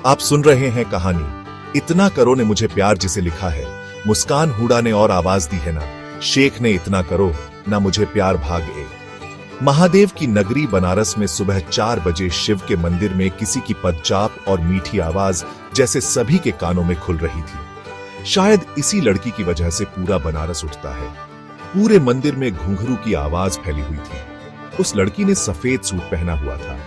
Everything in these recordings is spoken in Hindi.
आप सुन रहे हैं कहानी इतना करो ने मुझे प्यार जिसे लिखा है। मुस्कान हुडा ने और आवाज दी है ना, शेख ने इतना करो ना मुझे प्यार भाग एक। महादेव की नगरी बनारस में सुबह 4 बजे शिव के मंदिर में किसी की पदचाप और मीठी आवाज जैसे सभी के कानों में खुल रही थी। शायद इसी लड़की की वजह से पूरा बनारस उठता है। पूरे मंदिर में घुंघरू की आवाज फैली हुई थी। उस लड़की ने सफेद सूट पहना हुआ था,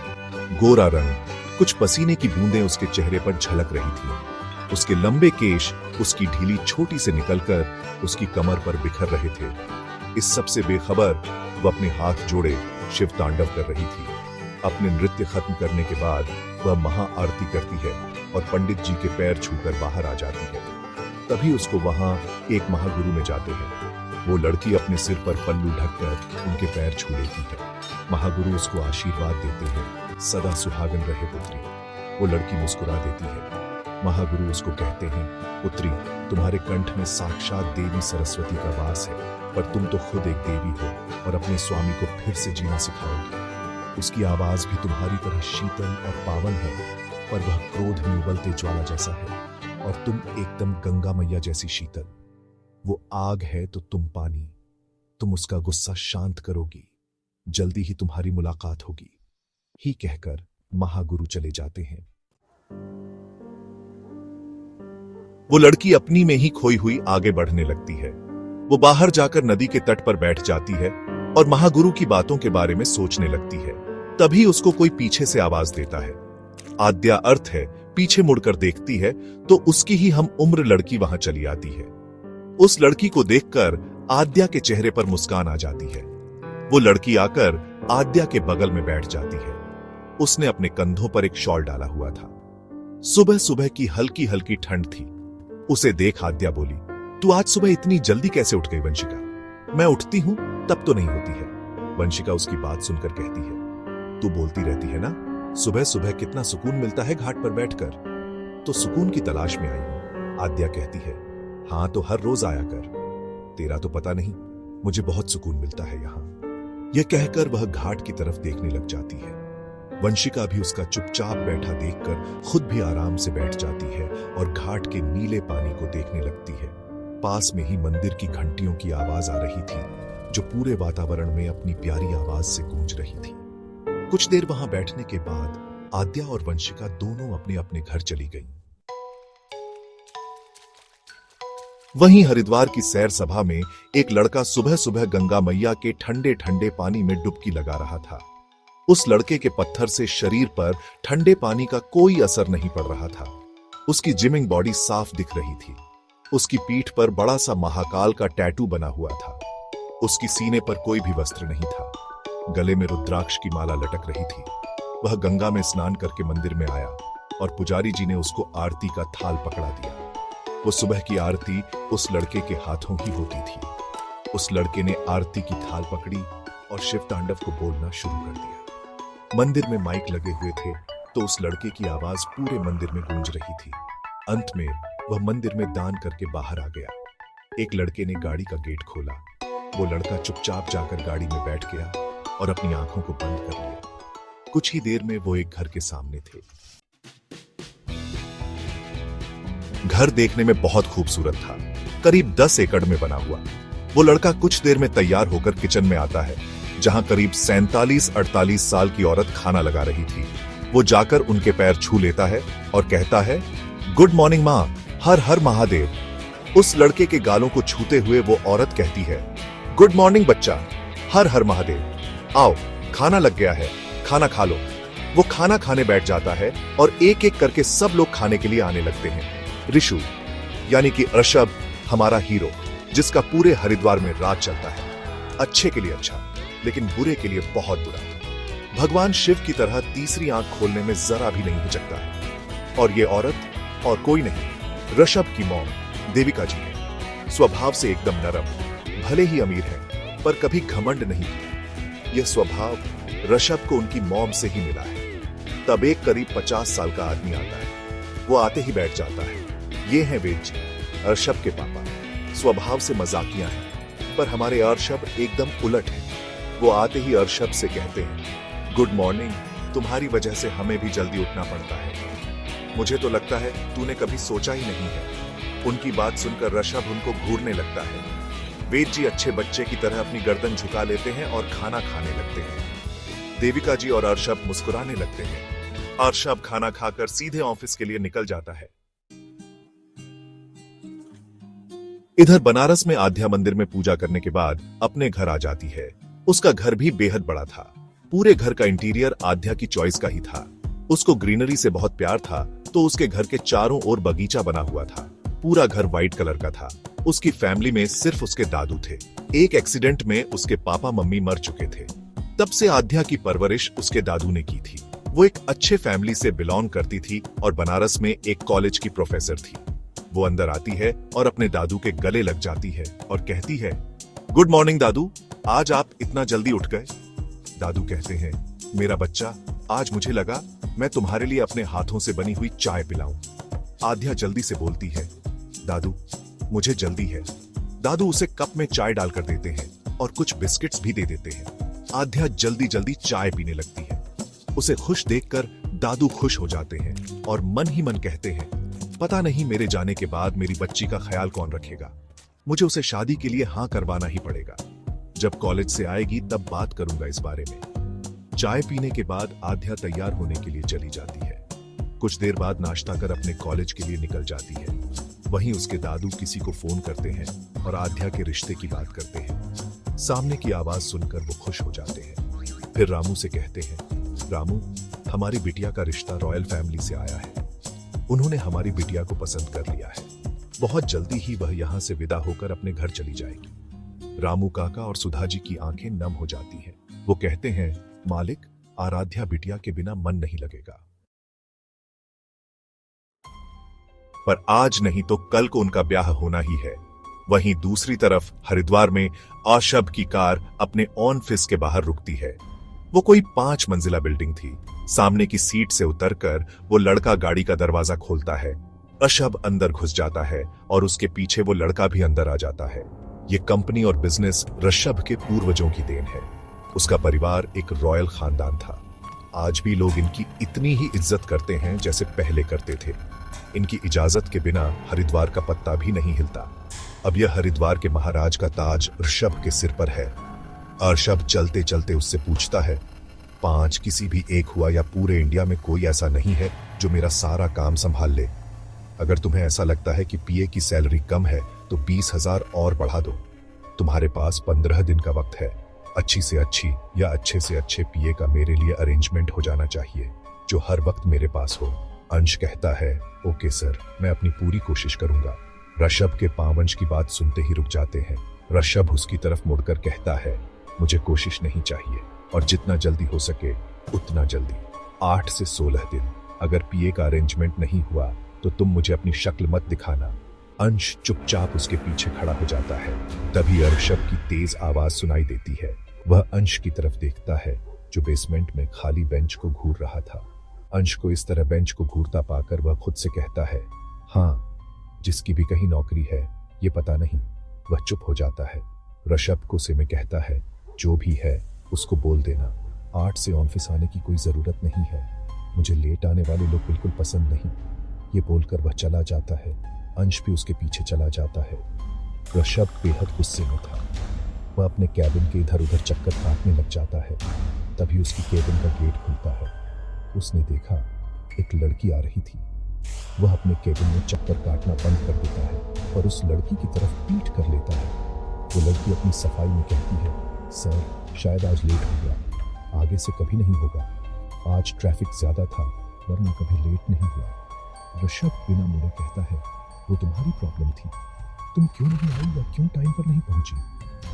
गोरा रंग, कुछ पसीने की बूंदें उसके चेहरे पर झलक रही थी। उसके लंबे केश उसकी ढीली छोटी से निकलकर उसकी कमर पर बिखर रहे थे। इस सब से बेखबर वह अपने हाथ जोड़े शिव तांडव कर रही थी। अपने नृत्य खत्म करने के बाद वह महाआरती करती है और पंडित जी के पैर छूकर बाहर आ जाती है। तभी उसको वहां एक महागुरु में जाते हैं। वो लड़की अपने सिर पर पल्लू ढककर उनके पैर छू लेती है। महागुरु उसको आशीर्वाद देते हैं, सदा सुहागन रहे पुत्री। वो लड़की मुस्कुरा देती है। महागुरु उसको कहते हैं, पुत्री, तुम्हारे कंठ में साक्षात देवी सरस्वती का वास है, पर तुम तो खुद एक देवी हो और अपने स्वामी को फिर से जीना सिखाओगी। उसकी आवाज भी तुम्हारी तरह शीतल और पावन है, पर वह क्रोध में उबलते ज्वाला जैसा है और तुम एकदम गंगा मैया जैसी शीतल। वो आग है तो तुम पानी। तुम उसका गुस्सा शांत करोगी, जल्दी ही तुम्हारी मुलाकात होगी, ही कहकर महागुरु चले जाते हैं। वो लड़की अपनी में ही खोई हुई आगे बढ़ने लगती है। वो बाहर जाकर नदी के तट पर बैठ जाती है और महागुरु की बातों के बारे में सोचने लगती है। तभी उसको कोई पीछे से आवाज देता है। आद्या अर्थ है। पीछे मुड़कर देखती है तो उसकी ही हम उम्र लड़की वहां चली आती है। उस लड़की को देखकर आद्या के चेहरे पर मुस्कान आ जाती है। वो लड़की आकर आद्या के बगल में बैठ जाती है। उसने अपने कंधों पर एक शॉल डाला हुआ था। सुबह सुबह की हल्की हल्की ठंड थी। उसे देख आद्या बोली, तू आज सुबह इतनी जल्दी कैसे उठ गई वंशिका? मैं उठती हूं तब तो नहीं होती है। वंशिका उसकी बात सुनकर कहती है, तू बोलती रहती है ना, सुबह सुबह कितना सुकून मिलता है घाट पर बैठकर। तो सुकून की तलाश में आई हूं। आद्या कहती है, हाँ तो हर रोज आया कर। तेरा तो पता नहीं, मुझे बहुत सुकून मिलता है यहां। यह कहकर वह घाट की तरफ देखने लग जाती है। वंशिका भी उसका चुपचाप बैठा देखकर खुद भी आराम से बैठ जाती है और घाट के नीले पानी को देखने लगती है। पास में ही मंदिर की घंटियों की आवाज आ रही थी, जो पूरे वातावरण में अपनी प्यारी आवाज से गूंज रही थी। कुछ देर वहां बैठने के बाद आद्या और वंशिका दोनों अपने अपने घर चली गईं। वहीं हरिद्वार की सैर सभा में एक लड़का सुबह सुबह गंगा मैया के ठंडे ठंडे पानी में डुबकी लगा रहा था। उस लड़के के पत्थर से शरीर पर ठंडे पानी का कोई असर नहीं पड़ रहा था। उसकी जिमिंग बॉडी साफ दिख रही थी। उसकी पीठ पर बड़ा सा महाकाल का टैटू बना हुआ था। उसकी सीने पर कोई भी वस्त्र नहीं था। गले में रुद्राक्ष की माला लटक रही थी। वह गंगा में स्नान करके मंदिर में आया और पुजारी जी ने उसको आरती का थाल पकड़ा दिया। वो सुबह की आरती उस लड़के के हाथों ही होती थी। उस लड़के ने आरती की थाल पकड़ी और शिव तांडव को बोलना शुरू कर दिया। मंदिर में माइक लगे हुए थे तो उस लड़के की आवाज पूरे मंदिर में गूंज रही थी। अंत में वह मंदिर में दान करके बाहर आ गया। एक लड़के ने गाड़ी का गेट खोला। वो लड़का चुपचाप जाकर गाड़ी में बैठ गया और अपनी आंखों को बंद कर लिया। कुछ ही देर में वो एक घर के सामने थे। घर देखने में बहुत खूबसूरत था, करीब 10 एकड़ में बना हुआ। वो लड़का कुछ देर में तैयार होकर किचन में आता है, जहां करीब 47-48 साल की औरत खाना लगा रही थी। वो जाकर उनके पैर छू लेता है और कहता है, गुड मॉर्निंग माँ, हर हर महादेव। उस लड़के के गालों को छूते हुए वो औरत कहती है, गुड मॉर्निंग बच्चा, हर हर महादेव। आओ, खाना लग गया है, खाना खा लो। वो खाना खाने बैठ जाता है और एक एक करके सब लोग खाने के लिए आने लगते हैं। ऋषु यानी कि ऋषभ, हमारा हीरो, जिसका पूरे हरिद्वार में राज चलता है। अच्छे के लिए अच्छा, लेकिन बुरे के लिए बहुत बुरा। भगवान शिव की तरह तीसरी आंख खोलने में जरा भी नहीं हिचकता है। और ये औरत और कोई नहीं, ऋषभ की मॉम देविका जी है। स्वभाव से एकदम नरम, भले ही अमीर है पर कभी घमंड नहीं किया। यह स्वभाव ऋषभ को उनकी मॉम से ही मिला है। तब एक करीब 50 साल का आदमी आता है। वो आते ही बैठ जाता है। ये हैं वेद जी, अर्षभ के पापा। स्वभाव से मजाकिया हैं, पर हमारे अर्षभ एकदम उलट हैं। वो आते ही अर्षभ से कहते हैं, गुड मॉर्निंग, तुम्हारी वजह से हमें भी जल्दी उठना पड़ता है। मुझे तो लगता है तूने कभी सोचा ही नहीं है। उनकी बात सुनकर ऋषभ उनको घूरने लगता है। वेद जी अच्छे बच्चे की तरह अपनी गर्दन झुका लेते हैं और खाना खाने लगते हैं। देविका जी और अर्षभ मुस्कुराने लगते हैं। अर्षभ खाना खाकर सीधे ऑफिस के लिए निकल जाता है। इधर बनारस में आध्या मंदिर में पूजा करने के बाद अपने घर आ जाती है। उसका घर भी बेहद बड़ा था। पूरे घर का इंटीरियर आध्या की चॉइस का ही था। उसको ग्रीनरी से बहुत प्यार था, तो उसके घर के चारों ओर बगीचा बना हुआ था। पूरा घर व्हाइट कलर का था। उसकी फैमिली में सिर्फ उसके दादू थे। एक एक्सीडेंट में उसके पापा मम्मी मर चुके थे। तब से आध्या की परवरिश उसके दादू ने की थी। वो एक अच्छे फैमिली से बिलोंग करती थी और बनारस में एक कॉलेज की प्रोफेसर थी। वो अंदर आती है और अपने दादू के गले लग जाती है और कहती है, गुड मॉर्निंग दादू, आज आप इतना जल्दी उठ गए। दादू कहते हैं, मेरा बच्चा, आज मुझे लगा मैं तुम्हारे लिए अपने हाथों से बनी हुई चाय पिलाऊं। आध्या जल्दी से बोलती है, दादू मुझे जल्दी है। दादू उसे कप में चाय डालकर देते हैं और कुछ बिस्किट्स भी दे देते हैं। आध्या जल्दी जल्दी चाय पीने लगती है। उसे खुश देखकर दादू खुश हो जाते हैं और मन ही मन कहते हैं, पता नहीं मेरे जाने के बाद मेरी बच्ची का ख्याल कौन रखेगा। मुझे उसे शादी के लिए हाँ करवाना ही पड़ेगा। जब कॉलेज से आएगी तब बात करूंगा इस बारे में। चाय पीने के बाद आध्या तैयार होने के लिए चली जाती है। कुछ देर बाद नाश्ता कर अपने कॉलेज के लिए निकल जाती है। वहीं उसके दादू किसी को फोन करते हैं और आध्या के रिश्ते की बात करते हैं। सामने की आवाज सुनकर वो खुश हो जाते हैं। फिर रामू से कहते हैं, रामू, हमारी बिटिया का रिश्ता रॉयल फैमिली से आया है। उन्होंने हमारी बिटिया को पसंद कर लिया है। बहुत जल्दी ही वह यहाँ से विदा होकर अपने घर चली जाएगी। रामू काका और सुधा जी की आंखें नम हो जाती हैं। वो कहते हैं, मालिक, आराध्या बिटिया के बिना मन नहीं लगेगा। पर आज नहीं तो कल को उनका ब्याह होना ही है। वहीं दूसरी तरफ हरिद्वार में अर्षभ की कार अपने ऑफिस के बाहर रुकती है। वो कोई 5 मंजिला बिल्डिंग थी। सामने की सीट से उतरकर वो लड़का गाड़ी का दरवाजा खोलता है। अर्षभ अंदर घुस जाता है और उसके पीछे वो लड़का भी अंदर आ जाता है। ये कंपनी और बिजनेस ऋषभ के पूर्वजों की देन है। उसका परिवार एक रॉयल खानदान था। आज भी लोग इनकी इतनी ही इज्जत करते हैं जैसे पहले करते थे। इनकी इजाजत के बिना हरिद्वार का पत्ता भी नहीं हिलता। अब यह हरिद्वार के महाराज का ताज ऋषभ के सिर पर है। अर्षभ चलते चलते उससे पूछता है, 5 किसी भी एक हुआ या पूरे इंडिया में कोई ऐसा नहीं है जो मेरा सारा काम संभाल ले। अगर तुम्हें ऐसा लगता है कि पीए की सैलरी कम है तो 20,000 और बढ़ा दो। तुम्हारे पास 15 दिन का वक्त है। अच्छी से अच्छी या अच्छे से अच्छे पीए का मेरे लिए अरेंजमेंट हो जाना चाहिए जो हर वक्त मेरे पास हो। अंश कहता है, ओके सर, मैं अपनी पूरी कोशिश करूंगा। ऋषभ के पावंश की बात सुनते ही रुक जाते हैं। ऋषभ उसकी तरफ मुड़कर कहता है, मुझे कोशिश नहीं चाहिए और जितना जल्दी हो सके उतना जल्दी। 8 से 16 दिन। अगर पीए का अरेंजमेंट नहीं हुआ तो तुम मुझे अपनी शक्ल मत दिखाना। अंश चुपचाप उसके पीछे खड़ा हो जाता है। तभी ऋषभ की तेज आवाज सुनाई देती है। वह अंश की तरफ देखता है जो बेसमेंट में खाली बेंच को घूर रहा था। अंश को इस तरह बेंच को घूरता पाकर वह खुद से कहता है, हाँ, जिसकी भी कहीं नौकरी है ये पता नहीं। वह चुप हो जाता है। ऋषभ को से में कहता है, जो भी है उसको बोल देना। 8 से ऑफिस आने की कोई जरूरत नहीं है। मुझे लेट आने वाले लोग बिल्कुल पसंद नहीं। ये बोलकर वह चला जाता है। अंश भी उसके पीछे चला जाता है। ऋषभ बेहद गुस्से में था। वह अपने कैबिन के इधर उधर चक्कर काटने लग जाता है। तभी उसकी कैबिन का गेट खुलता है। उसने देखा एक लड़की आ रही थी। वह अपने कैबिन में चक्कर काटना बंद कर देता है और उस लड़की की तरफ पीठ कर लेता है। वो लड़की अपनी सफाई में कहती है, सर, शायद आज लेट हो गया। आगे से कभी नहीं होगा। आज ट्रैफिक ज्यादा था, वरना कभी लेट नहीं हुआ। ऋषभ बिना मुड़े कहता है, वो तुम्हारी प्रॉब्लम थी। तुम क्यों नहीं आई या क्यों टाइम पर नहीं पहुंची?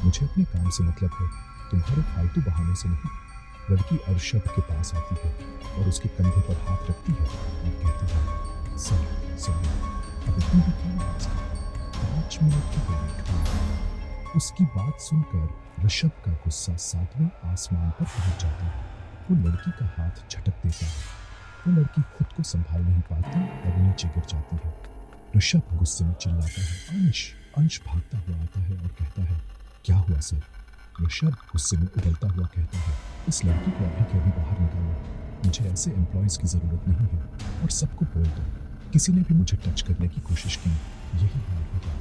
मुझे अपने काम से मतलब है, तुम्हारे फालतू बहाने से नहीं। लड़की अर्षभ के पास आती है और उसके कंधे पर हाथ रखती है और कहती है, सर, अब इतनी भी क्यों आवाज है? 5 मिनट की वेट हुई। उसकी बात सुनकर ऋषभ का गुस्सा 7वें आसमान पर पहुंच जाता है। वो लड़की का हाथ झटक देता है। वो लड़की खुद को संभाल नहीं पाती और नीचे गिर जाती है। ऋषभ गुस्से में चिल्लाता है, अंश। अंश भागता हुआ आता है और कहता है, क्या हुआ सर? ऋषभ गुस्से में उबलता हुआ कहता है, इस लड़की को अभी के अभी बाहर निकालो, मुझे ऐसे एम्प्लॉयज़ की ज़रूरत नहीं है और सबको बोल दो किसी ने भी मुझे टच करने की कोशिश की यही हाल होगा।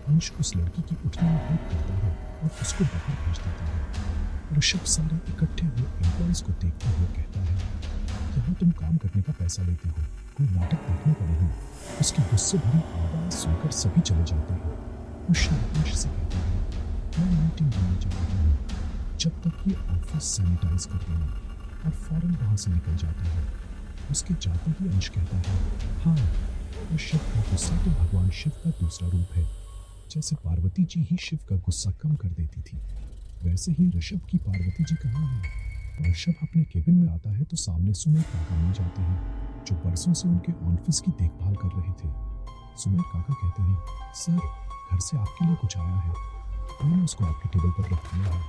अंश उस लड़की की उठने में हेल्प करता है और उसको बाहर भेज देता है। ऋषभ सारे इकट्ठे हुए एम्प्लॉयज़ को देखते हुए कहता है, यहाँ तुम काम करने का पैसा लेते हो, कोई नाटक देखने का नहीं। उसकी गुस्से भरी आवाज़ सुनकर सभी चले जाते हैं। ऋषभ अंश से कहता है, मैं मीटिंग लेने जा रहा हूँ, जब तक ये ऑफिस सैनिटाइज कर लेना, और फौरन वहाँ से निकल जाता है। उसके जाते ही अंश कहता है, हाँ, ऋषभ का गुस्सा तो भगवान शिव का दूसरा रूप है। जैसे पार्वती जी ही शिव का गुस्सा कम कर देती थी, वैसे ही ऋषभ की पार्वती जी कहाँ है। ऋषभ अपने केबिन में आता है तो सामने सुमेर काका मिल जाते हैं, जो बरसों से उनके ऑफिस की देखभाल कर रहे थे। सुमेर काका कहते हैं, सर, घर से आपके लिए कुछ आया है, मैंने उसको आपके टेबल पर रख दिया है,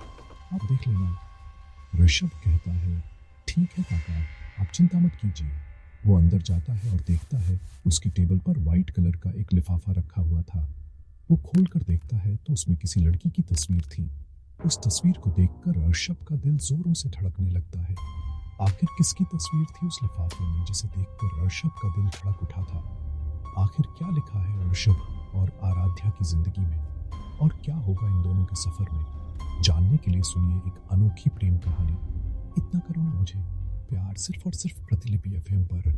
आप देख लेना। ऋषभ कहता है, ठीक है काका, आप चिंता मत कीजिए। वो अंदर जाता है और देखता है उसकी टेबल पर वाइट कलर का एक लिफाफा रखा हुआ था। वो खोल कर देखता है तो उसमें किसी लड़की की तस्वीर थी। उस तस्वीर को देखकर ऋषभ का दिल जोरों से धड़कने लगता है। आखिर किसकी तस्वीर थी उस लिफाफे में जिसे देखकर ऋषभ का दिल धड़क उठा था। आखिर क्या लिखा है ऋषभ और आराध्या की जिंदगी में, और क्या होगा इन दोनों के सफर में, जानने के लिए सुनिए एक अनोखी प्रेम कहानी, इतना करो ना मुझे प्यार, सिर्फ और सिर्फ प्रतिलिपि FM पर।